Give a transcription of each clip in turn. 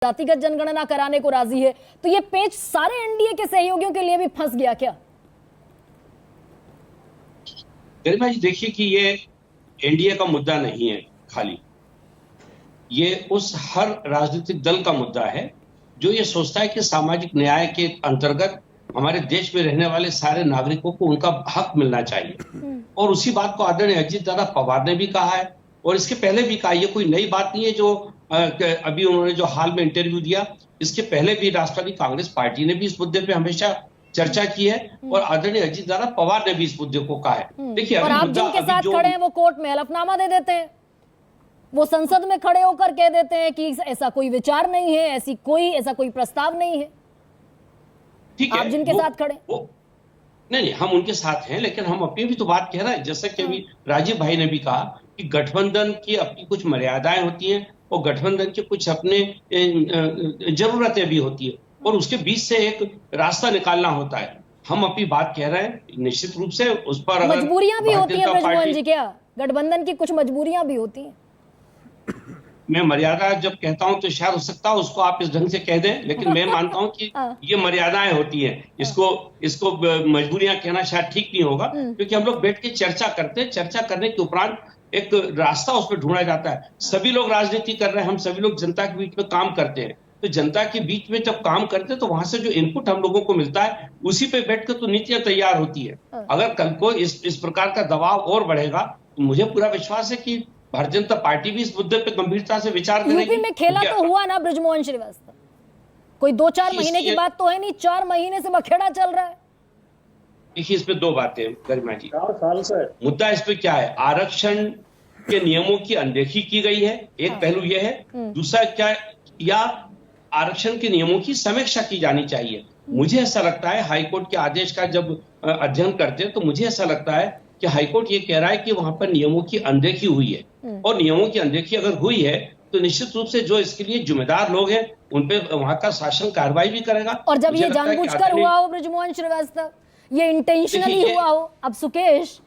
जातिगत जनगणना कराने को राजी है, तो ये पेच सारे एनडीए के सहयोगियों के लिए भी फंस गया क्या? गरिमा जी, देखिए कि ये एनडीए का मुद्दा नहीं है खाली, ये उस हर राजनीतिक दल का मुद्दा है जो ये सोचता है कि सामाजिक न्याय के अंतर्गत हमारे देश में रहने वाले सारे नागरिकों को उनका हक मिलना चाहिए। और उसी बात को आदरणीय अजीत दादा पवार ने भी कहा है और इसके पहले भी कहा। ये कोई नई बात नहीं है जो अभी उन्होंने जो हाल में इंटरव्यू दिया, इसके पहले भी राष्ट्रवादी कांग्रेस पार्टी ने भी इस मुद्दे पे हमेशा चर्चा की है और आदरणीय अजीत दादा पवार ने भी इस मुद्दे को कहा है। देखिए, और आप जिनके साथ खड़े हैं वो कोर्ट में हलफनामा दे देते हैं, वो संसद में खड़े होकर कह देते हैं कि ऐसा कोई विचार नहीं है, ऐसा कोई प्रस्ताव नहीं है। ठीक है, आप जिनके साथ खड़े नहीं, हम उनके साथ हैं, लेकिन हम अपनी भी तो बात कह रहे हैं। जैसे कि अभी राजीव भाई ने भी कहा कि गठबंधन की अपनी कुछ मर्यादाएं होती हैं और गठबंधन के कुछ अपने जरूरतें भी होती है और उसके बीच से एक रास्ता निकालना होता है। हम अपनी बात कह रहे हैं, निश्चित रूप से उस पर मजबूरियां भी होती हैं ब्रजमोहन जी, क्या गठबंधन की कुछ मजबूरियां भी होती हैं? मैं मर्यादा जब कहता हूं तो शायद हो सकता है उसको आप इस ढंग से कह दें, लेकिन मैं मानता हूं कि ये मर्यादाएं होती हैं। इसको मजबूरियां कहना शायद ठीक नहीं होगा, क्योंकि हम लोग बैठ के चर्चा करते हैं। चर्चा करने के उपरांत एक रास्ता उसमें ढूंढा जाता है। सभी लोग राजनीति कर रहे हैं, हम सभी लोग जनता के बीच में काम करते हैं, तो जनता के बीच में जब काम करते हैं तो वहां से जो इनपुट हम लोगों को मिलता है उसी पे बैठकर तो नीतियां तैयार होती है। अगर कल को इस प्रकार का दबाव और बढ़ेगा तो मुझे पूरा विश्वास है कि भारतीय जनता पार्टी भी इस मुद्दे पे गंभीरता से विचार करेगी। यूपी में खेला तो हुआ ना ब्रजमोहन श्रीवास्तव, कोई 2-4 महीने की बात तो है नहीं, 4 महीने से बखेड़ा चल रहा है। देखिए, इस पे दो बातें गरिमा जी। 4 साल से मुद्दा इस पे क्या है, आरक्षण के नियमों की अनदेखी की गई है, एक पहलू यह है। दूसरा क्या, या आरक्षण के नियमों की समीक्षा की जानी चाहिए। मुझे ऐसा लगता है हाईकोर्ट के आदेश का जब अध्ययन करते हैं तो मुझे ऐसा लगता है कि हाईकोर्ट ये कह रहा है कि वहां पर नियमों की अनदेखी हुई है और नियमों की अनदेखी अगर हुई है तो निश्चित रूप से जो इसके लिए जिम्मेदार लोग हैं उन पे वहां का शासन कार्रवाई भी करेगा। और जब ये जानबूझकर हुआ हो ब्रजमोहन श्रीवास्तव, ये इंटेंशनली हुआ हो, अब सुकेश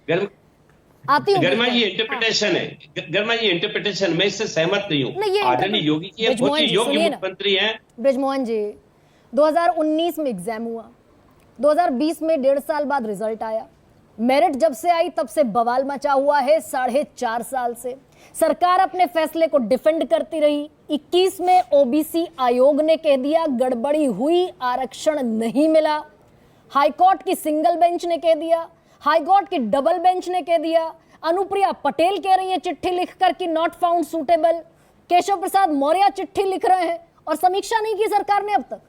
गरिमा जी इंटरप्रिटेशन है, गरिमा जी इंटरप्रिटेशन, मैं इससे सहमत नहीं हूँ। आदरणीय योगी जी एक बहुत ही योग्य मुख्यमंत्री हैं। ब्रजमोहन जी, 2019 में एग्जाम हुआ, 2020 में 1.5 साल बाद रिजल्ट आया, मेरिट जब से आई तब से बवाल मचा हुआ है। 4.5 साल से सरकार अपने फैसले को डिफेंड करती रही। 21 में ओबीसी आयोग ने कह दिया गड़बड़ी हुई, आरक्षण नहीं मिला। हाईकोर्ट की सिंगल बेंच ने कह दिया, हाईकोर्ट की डबल बेंच ने कह दिया, अनुप्रिया पटेल कह रही है चिट्ठी लिखकर कि not found suitable, Keshav Prasad Maurya चिट्ठी लिख रहे हैं और समीक्षा नहीं की सरकार ने अब तक।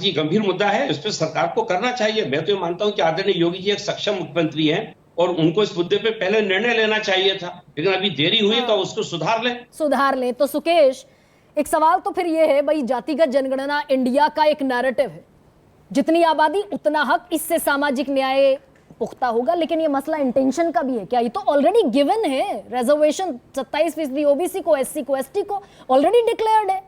ये गंभीर मुद्दा है, इस पर सरकार को करना चाहिए। मैं तो ये मानता हूं कि आदरणीय योगी जी एक सक्षम मुख्यमंत्री हैं और उनको इस मुद्दे पे पहले निर्णय लेना चाहिए था, लेकिन अभी देरी हुई तो उसको सुधार लें। तो सुकेश, एक सवाल तो फिर ये है भाई, जातिगत जनगणना इंडिया का एक नैरेटिव है, जितनी आबादी उतना हक, इससे सामाजिक न्याय पुख्ता होगा, लेकिन ये मसला इंटेंशन का भी है क्या? ये तो ऑलरेडी गिवन है, रिजर्वेशन 27% ओबीसी को, एससी को, एसटी को ऑलरेडी डिक्लेयर्ड है।